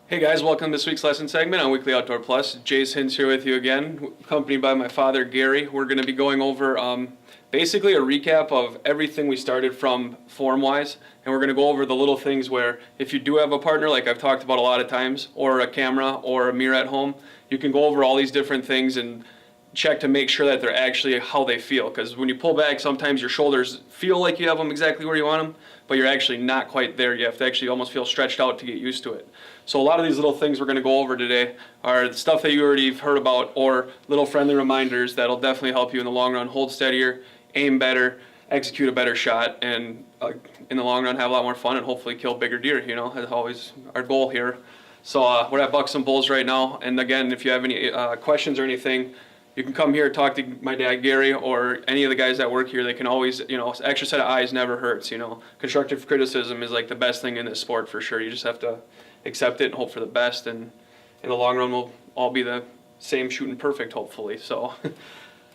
Hey guys, welcome to this week's lesson segment on Weekly Outdoor Plus. Jase, Hintz here with you again, accompanied by my father Gary. We're going to be going over basically a recap of everything we started from form-wise, and we're going to go over the little things where if you do have a partner, like I've talked about a lot of times, or a camera or a mirror at home, you can go over all these different things and check to make sure that they're actually how they feel, because when you pull back, sometimes your shoulders feel like you have them exactly where you want them, but you're actually not quite there. You have to actually almost feel stretched out to get used to it. So a lot of these little things we're going to go over today are the stuff that you already have heard about, or little friendly reminders that'll definitely help you in the long run hold steadier, aim better, execute a better shot, and in the long run have a lot more fun and hopefully kill bigger deer. You know, that's always our goal here. So we're at Bucks and Bulls right now, and again, if you have any questions or anything, you can come here, talk to my dad Gary or any of the guys that work here. They can always, extra set of eyes never hurts. Constructive criticism is like the best thing in this sport for sure. You just have to accept it and hope for the best, and in the long run we'll all be the same shooting perfect, hopefully. So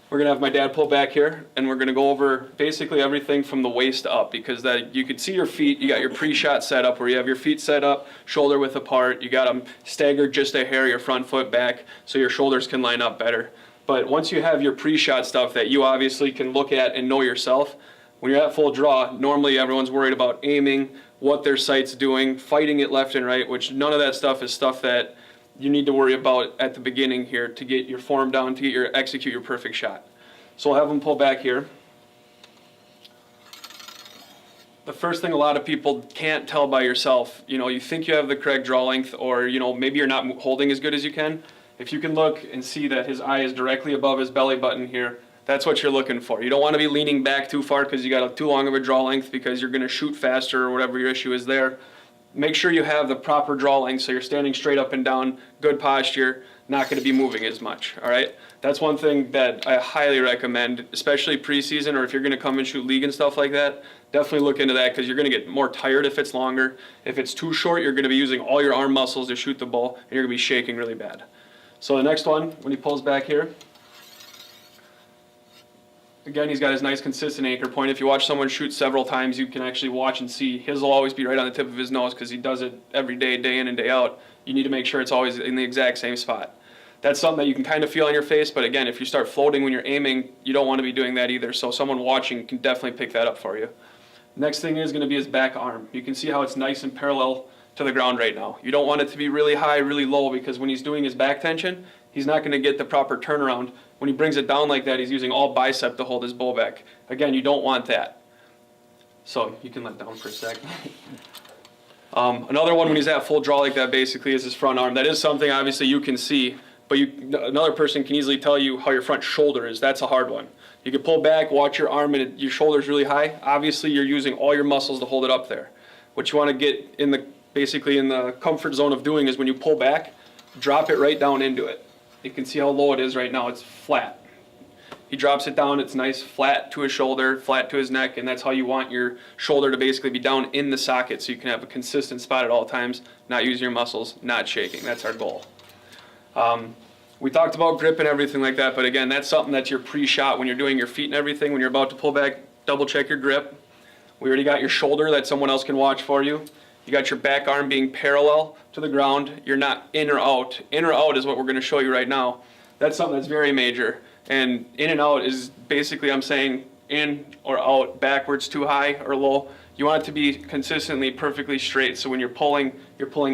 we're gonna have my dad pull back here, and we're gonna go over basically everything from the waist up, because that you can see your feet. You got your pre-shot set up where you have your feet set up, shoulder width apart. You got them staggered just a hair, your front foot back, so your shoulders can line up better. But once you have your pre-shot stuff that you obviously can look at and know yourself, when you're at full draw, normally everyone's worried about aiming, what their sight's doing, fighting it left and right, which none of that stuff is stuff that you need to worry about at the beginning here to get your form down, to get execute your perfect shot. So I'll have them pull back here. The first thing a lot of people can't tell by yourself, you think you have the correct draw length, or maybe you're not holding as good as you can. If you can look and see that his eye is directly above his belly button here, that's what you're looking for. You don't want to be leaning back too far because you got too long of a draw length, because you're going to shoot faster or whatever your issue is there. Make sure you have the proper draw length so you're standing straight up and down, good posture, not going to be moving as much, all right? That's one thing that I highly recommend, especially preseason, or if you're going to come and shoot league and stuff like that, definitely look into that, because you're going to get more tired if it's longer. If it's too short, you're going to be using all your arm muscles to shoot the bull, and you're going to be shaking really bad. So the next one, when he pulls back here, again, he's got his nice consistent anchor point. If you watch someone shoot several times, you can actually watch and see his will always be right on the tip of his nose, because he does it every day, day in and day out. You need to make sure it's always in the exact same spot. That's something that you can kind of feel on your face, but again, if you start floating when you're aiming, you don't want to be doing that either. So someone watching can definitely pick that up for you. Next thing is going to be his back arm. You can see how it's nice and parallel to the ground right now. You don't want it to be really high, really low, because when he's doing his back tension, he's not going to get the proper turnaround. When he brings it down like that, he's using all bicep to hold his bull back. Again, you don't want that. So you can let down for a sec. Another one when he's at full draw like that basically is his front arm. That is something obviously you can see, but another person can easily tell you how your front shoulder is. That's a hard one. You can pull back, watch your arm, and your shoulder's really high. Obviously, you're using all your muscles to hold it up there. What you want to get in the basically in the comfort zone of doing is when you pull back, drop it right down into it. You can see how low it is right now. It's flat. He drops it down. It's nice, flat to his shoulder, flat to his neck, and that's how you want your shoulder to basically be down in the socket, so you can have a consistent spot at all times, not using your muscles, not shaking. That's our goal. We talked about grip and everything like that, but again, that's something that's your pre-shot when you're doing your feet and everything. When you're about to pull back, double check your grip. We already got your shoulder that someone else can watch for you. You got your back arm being parallel to the ground. You're not in or out. In or out is what we're going to show you right now. That's something that's very major. And in and out is basically, I'm saying in or out, backwards, too high or low. You want it to be consistently perfectly straight. So when you're pulling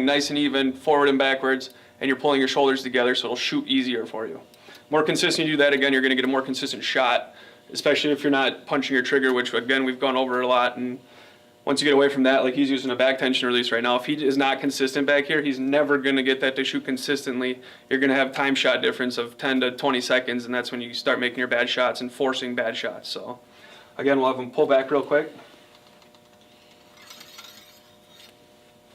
nice and even, forward and backwards, and you're pulling your shoulders together so it'll shoot easier for you. More consistent you do that, again, you're going to get a more consistent shot, especially if you're not punching your trigger, which again, we've gone over a lot. And once you get away from that, like he's using a back tension release right now, if he is not consistent back here, he's never going to get that to shoot consistently. You're going to have time shot difference of 10 to 20 seconds, and that's when you start making your bad shots and forcing bad shots. So again, we'll have him pull back real quick.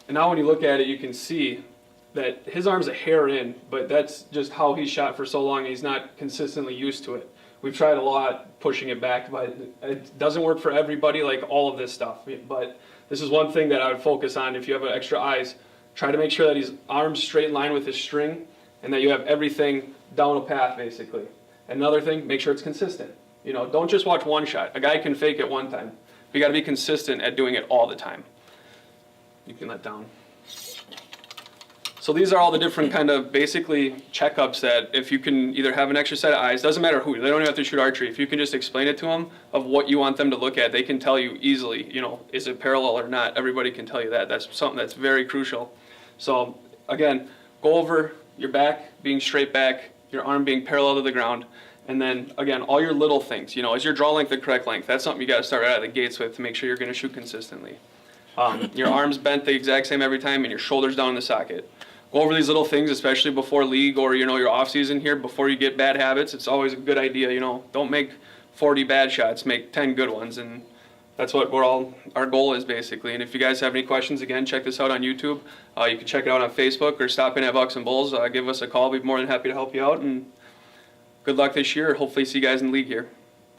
And now when you look at it, you can see that his arm's a hair in, but that's just how he's shot for so long, and he's not consistently used to it. We've tried a lot pushing it back, but it doesn't work for everybody, like all of this stuff. But this is one thing that I would focus on if you have extra eyes. Try to make sure that his arm's straight in line with his string, and that you have everything down a path, basically. Another thing, make sure it's consistent. Don't just watch one shot. A guy can fake it one time. You got to be consistent at doing it all the time. You can let down. So So these are all the different kind of basically checkups that if you can either have an extra set of eyes, doesn't matter who, they don't even have to shoot archery. If you can just explain it to them of what you want them to look at, they can tell you easily, you know, is it parallel or not? Everybody can tell you that. That's something that's very crucial. So again, go over your back being straight back, your arm being parallel to the ground, and then again, all your little things, you know, is your draw length the correct length? That's something you got to start right out of the gates with to make sure you're going to shoot consistently. Your arms bent the exact same every time, and your shoulders down in the socket. Go over these little things, especially before league or, you know, your off season here, before you get bad habits. It's always a good idea, you know, don't make 40 bad shots, make 10 good ones, and that's what our goal is basically. And if you guys have any questions, again, check this out on YouTube. You can check it out on Facebook or stop in at Bucks and Bulls. Give us a call. We'd be more than happy to help you out, and good luck this year. Hopefully see you guys in the league here.